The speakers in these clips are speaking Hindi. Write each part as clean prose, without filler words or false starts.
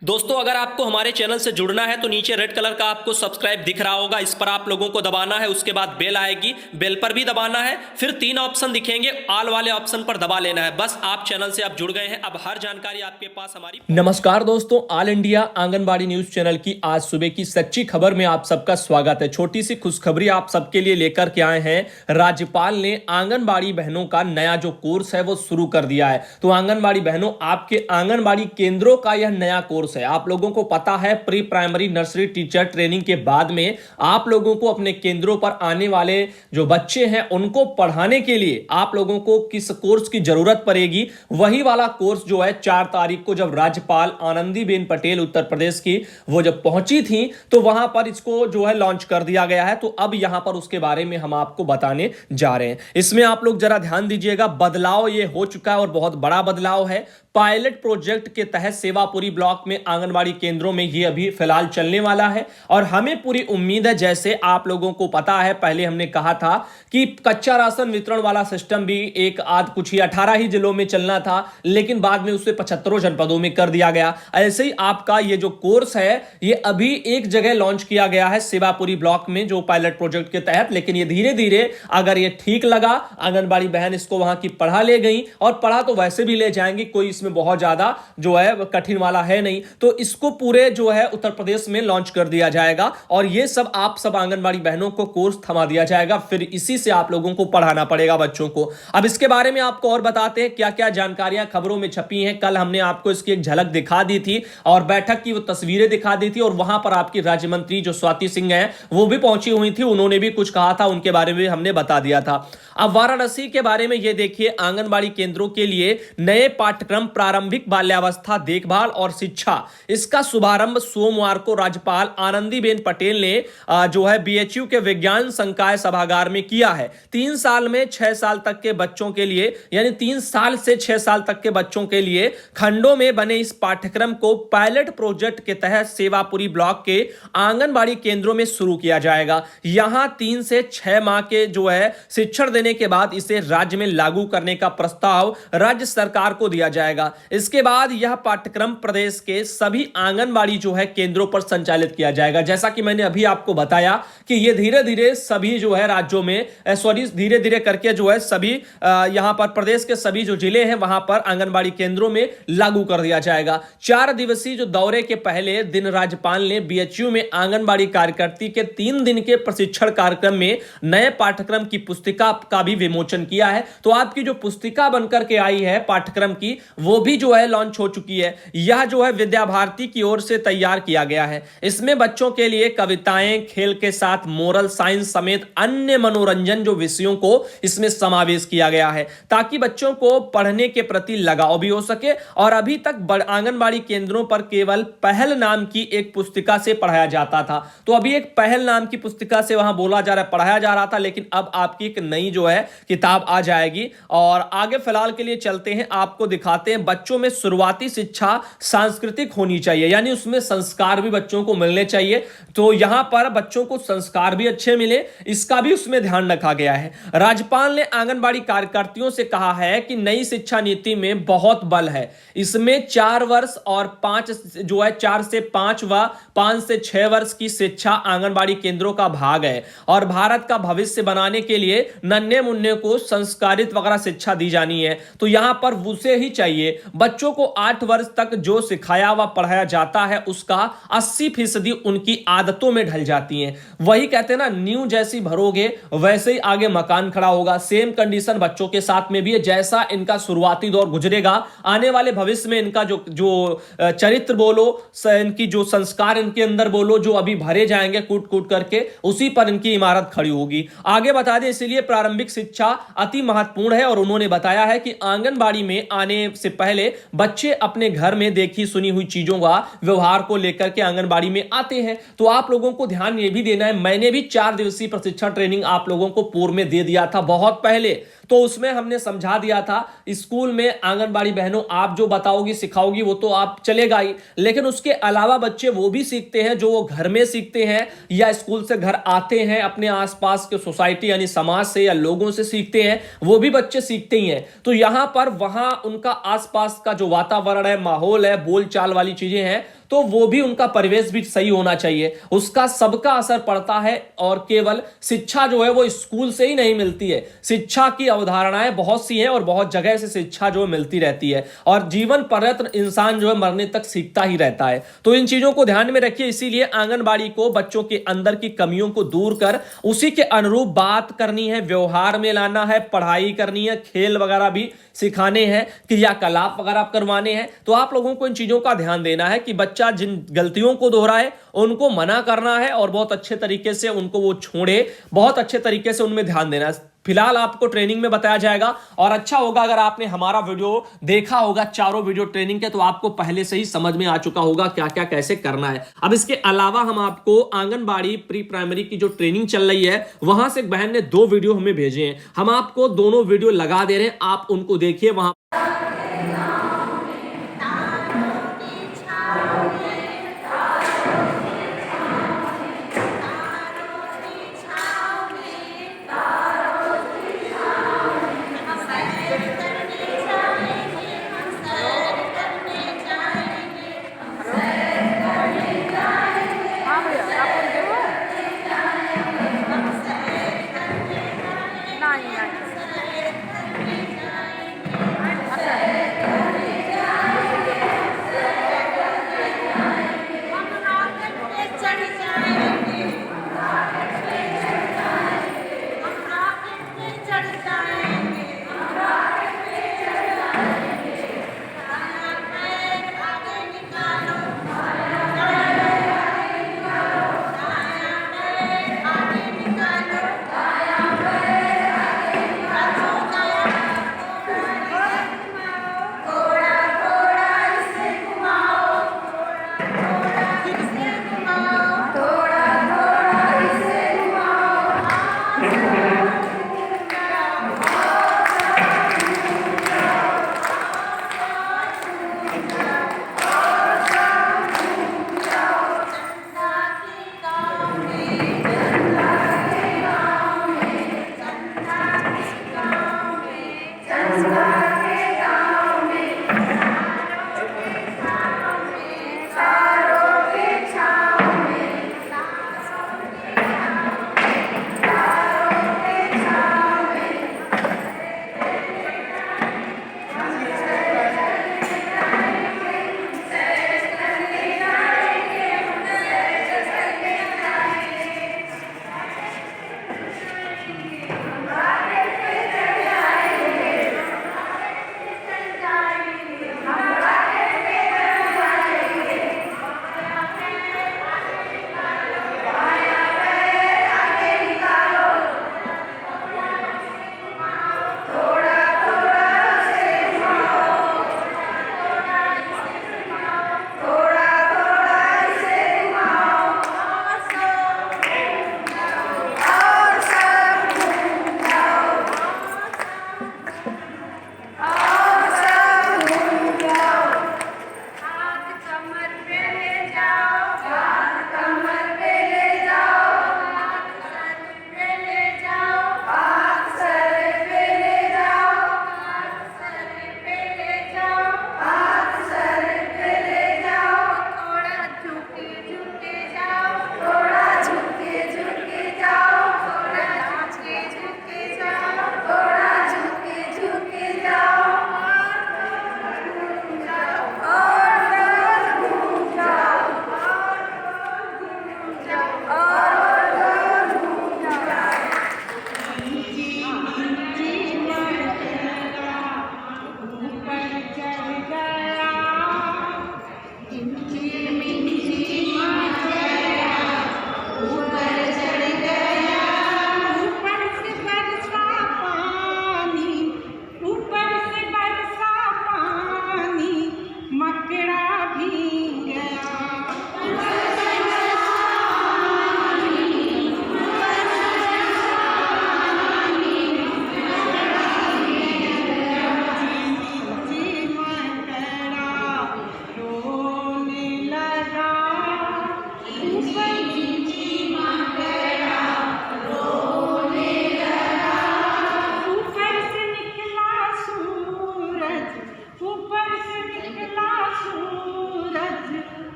दोस्तों, अगर आपको हमारे चैनल से जुड़ना है तो नीचे रेड कलर का आपको सब्सक्राइब दिख रहा होगा, इस पर आप लोगों को दबाना है। उसके बाद बेल आएगी, बेल पर भी दबाना है। फिर 3 ऑप्शन दिखेंगे, ऑल वाले ऑप्शन पर दबा लेना है। बस आप चैनल से आप जुड़ गए हैं, अब हर जानकारी आपके पास हमारी। नमस्कार दोस्तों, all India anganwadi news channel की आज सुबह की सच्ची खबर में आप सबका स्वागत है। छोटी सी खुशखबरी आप सबके लिए लेकर के आए हैं। राज्यपाल ने आंगनबाड़ी बहनों का नया जो कोर्स है वो शुरू कर दिया है। तो आंगनबाड़ी बहनों, आपके आंगनबाड़ी केंद्रों का यह नया कोर्स है। आप लोगों को पता है, pre primary nursery teacher training के बाद में आप लोगों को अपने केंद्रों पर आने वाले जो बच्चे हैं उनको पढ़ाने के लिए आप लोगों को किस कोर्स की जरूरत पड़ेगी, वही वाला कोर्स जो है 4 तारीख को जब राज्यपाल आनंदीबेन पटेल उत्तर प्रदेश की वो जब पहुंची थी तो वहां पर इसको जो है लॉन्च कर दिया गया है। तो अब यहां पर उसके बारे में हम आपको बताने जा रहे हैं। इसमें आप लोग जरा ध्यान दीजिएगा, बदलाव ये हो चुका है और बहुत बड़ा बदलाव है। पायलट प्रोजेक्ट के तहत सेवापुरी ब्लॉक में आंगनबाड़ी केंद्रों में ये अभी फिलहाल चलने वाला है और हमें पूरी उम्मीद है, जैसे आप लोगों को पता है, पहले हमने कहा था कि कच्चा राशन वितरण वाला सिस्टम भी एक आध कुछ ही 18 ही जिलों में चलना था, लेकिन बाद में उसे 75 जनपदों में कर दिया गया। ऐसे ही आपका ये जो कोर्स है ये अभी एक जगह लॉन्च किया गया है सेवापुरी ब्लॉक में, जो पायलट प्रोजेक्ट के तहत। लेकिन ये धीरे धीरे अगर ये ठीक लगा, आंगनबाड़ी बहन इसको वहां की पढ़ा ले गई, और पढ़ा तो वैसे भी ले जाएंगी, कोई इसमें बहुत ज्यादा जो है कठिन वाला है नहीं, तो इसको पूरे जो है उत्तर प्रदेश में लॉन्च कर दिया जाएगा और ये सब आप सब आंगनबाड़ी बहनों को कोर्स थमा दिया जाएगा। फिर इसी से आप लोगों को पढ़ाना पड़ेगा बच्चों को। अब इसके बारे में आपको और बताते हैं क्या क्या जानकारियां खबरों में छपी हैं। कल हमने आपको इसकी एक झलक दिखा दी थी और बैठक की वो तस्वीरें दिखा दी थी, और वहां पर आपकी राज्य मंत्री जो स्वाति सिंह है वो भी पहुंची हुई थी, उन्होंने भी कुछ कहा था, उनके बारे में हमने बता दिया था। अब वाराणसी के बारे में ये देखिए, आंगनबाड़ी केंद्रों के लिए नए पाठ्यक्रम प्रारंभिक बाल्यावस्था देखभाल और शिक्षा, इसका शुभारंभ सोमवार को राज्यपाल आनंदीबेन पटेल ने जो है बीएचयू के विज्ञान संकाय सभागार में किया है। 3 साल में 6 साल तक के बच्चों के लिए, यानी 3 साल से 6 साल तक के बच्चों के लिए खंडों में बने इस पाठ्यक्रम को पायलट प्रोजेक्ट के तहत सेवापुरी ब्लॉक के आंगनबाड़ी केंद्रों में शुरू किया जाएगा। यहां 3 से 6 माह के जो है शिक्षण देने के बाद इसे राज्य में लागू करने का प्रस्ताव राज्य सरकार को दिया जाएगा। इसके बाद यह पाठ्यक्रम प्रदेश के सभी आंगनबाड़ी जो है केंद्रों पर संचालित किया जाएगा। जैसा कि मैंने अभी आपको बताया कि ये धीरे धीरे सभी जो है राज्यों में, सॉरी, धीरे धीरे करके जो है सभी यहां पर प्रदेश के सभी जो जिले हैं वहां पर आंगनबाड़ी केंद्रों में लागू कर दिया जाएगा। 4 दिवसीय जो दौरे के पहले दिन राज्यपाल ने बीएचयू में आंगनबाड़ी कार्यकर्ती के 3 दिन के प्रशिक्षण कार्यक्रम में नए पाठ्यक्रम की पुस्तिका का भी विमोचन किया है। तो आपकी जो पुस्तिका बनकर के आई है पाठ्यक्रम की, वो भी जो है लॉन्च हो चुकी है। यह जो है विद्या भारती की ओर से तैयार किया गया है। इसमें बच्चों के लिए कविताएं, खेल के साथ मोरल साइंस समेत अन्य मनोरंजन जो विषयों को इसमें समावेश किया गया है, ताकि बच्चों को पढ़ने के प्रति लगाव भी हो सके। और अभी तक आंगनबाड़ी केंद्रों पर केवल पहल नाम की एक पुस्तिका से पढ़ाया जाता था। तो अभी एक पहल नाम की पुस्तिका से वहां बोला जा रहा है, पढ़ाया जा रहा था, लेकिन अब आपकी एक नई जो है किताब आ जाएगी। और आगे फिलहाल के लिए चलते हैं, आपको दिखाते हैं बच्चों में शुरुआती शिक्षा सांस्कृतिक होनी चाहिए, यानी उसमें संस्कार भी बच्चों को मिलने चाहिए। तो यहां पर बच्चों को संस्कार भी अच्छे मिले, इसका भी उसमें ध्यान रखा गया है। राज्यपाल ने आंगनबाड़ी कार्यकर्तियों से कहा है कि नई शिक्षा नीति में बहुत बल है। इसमें 4 वर्ष और 5 जो है 4 से 5 व 5 से 6 वर्ष की शिक्षा आंगनबाड़ी केंद्रों का भाग है, और भारत का भविष्य बनाने के लिए नन्हे मुन्ने को संस्कारित वगैरह शिक्षा दी जानी है। तो यहां पर उसे ही चाहिए। बच्चों को 8 वर्ष तक जो सिखाया व पढ़ाया जाता है उसका 80% उनकी आदतों में ढल जाती हैं। वही कहते हैं ना, नींव जैसी भरोगे वैसे ही आगे मकान खड़ा होगा। सेम कंडीशन बच्चों के साथ में भी है। जैसा इनका शुरुआती दौर गुजरेगा, आने वाले भविष्य में इनका जो चरित्र बोलो, इनकी जो संस्कार इनके अंदर बोलो, जो अभी भरे जाएंगे कूट कूट करके, उसी पर इनकी इमारत खड़ी होगी। आगे बता दें, इसलिए प्रारंभिक शिक्षा अति महत्वपूर्ण है। और उन्होंने बताया है कि आंगनबाड़ी में आने से पहले बच्चे अपने घर में देखी सुनी हुई चीजों का व्यवहार को लेकर के आंगनबाड़ी में आते हैं। तो आप लोगों को ध्यान यह भी देना है, मैंने भी 4 दिवसीय प्रशिक्षण ट्रेनिंग आप लोगों को पूर्व में दे दिया था बहुत पहले। तो उसमें हमने समझा दिया था, स्कूल में आंगनबाड़ी बहनों आप जो बताओगी सिखाओगी वो तो आप चलेगा ही, लेकिन उसके अलावा बच्चे वो भी सीखते हैं जो वो घर में सीखते हैं या स्कूल से घर आते हैं, अपने आसपास के सोसाइटी यानी समाज से या लोगों से सीखते हैं, वो भी बच्चे सीखते ही हैं। तो यहां पर वहां उनका आसपास का जो वातावरण है, माहौल है, बोलचाल वाली चीजें हैं, तो वो भी उनका परिवेश भी सही होना चाहिए। उसका सबका असर पड़ता है और केवल शिक्षा जो है वो स्कूल से ही नहीं मिलती है। शिक्षा की अवधारणाएं बहुत सी हैं और बहुत जगह से शिक्षा जो है मिलती रहती है और जीवन पर्यंत इंसान जो है मरने तक सीखता ही रहता है। तो इन चीजों को ध्यान में रखिए। इसीलिए आंगनबाड़ी को बच्चों के अंदर की कमियों को दूर कर उसी के अनुरूप बात करनी है, व्यवहार में लाना है, पढ़ाई करनी है, खेल वगैरह भी सिखाने हैं, क्रियाकलाप वगैरह करवाने हैं। तो आप लोगों को इन चीजों का ध्यान देना है कि बच्चा जिन गलतियों को दोहराए उनको मना करना है और बहुत अच्छे तरीके से उनको वो छोड़े, बहुत अच्छे तरीके से उनमें ध्यान देना है। फिलहाल आपको ट्रेनिंग में बताया जाएगा और अच्छा होगा अगर आपने हमारा वीडियो देखा होगा, चारों वीडियो ट्रेनिंग के, तो आपको पहले से ही समझ में आ चुका होगा क्या क्या कैसे करना है। अब इसके अलावा हम आपको आंगनबाड़ी प्री प्राइमरी की जो ट्रेनिंग चल रही है वहां से एक बहन ने 2 वीडियो हमें भेजे हैं, हम आपको दोनों वीडियो लगा दे रहे हैं, आप उनको देखिए। वहां हाँ भैया आप बोलते हो नहीं नहीं अच्छा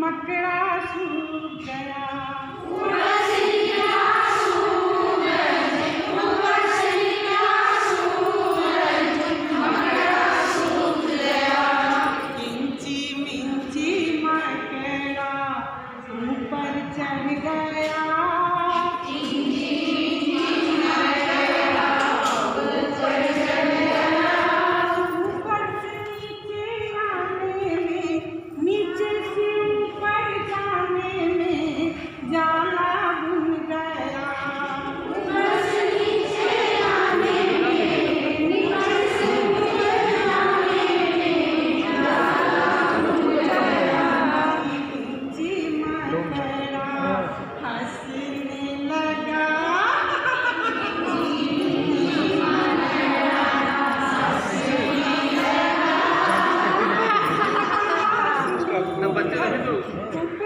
मकड़ा सूख गया। इंची मिंची मकड़ा ऊपर चढ़ गया। ऊपर से नीचे आने में, नीचे से ऊपर जाने में जाला बुन गया। ऊपर से नीचे आने में, नीचे से ऊपर जाने में जाला बुन गया। इंची मकड़ा हंसने लगा। ऊपर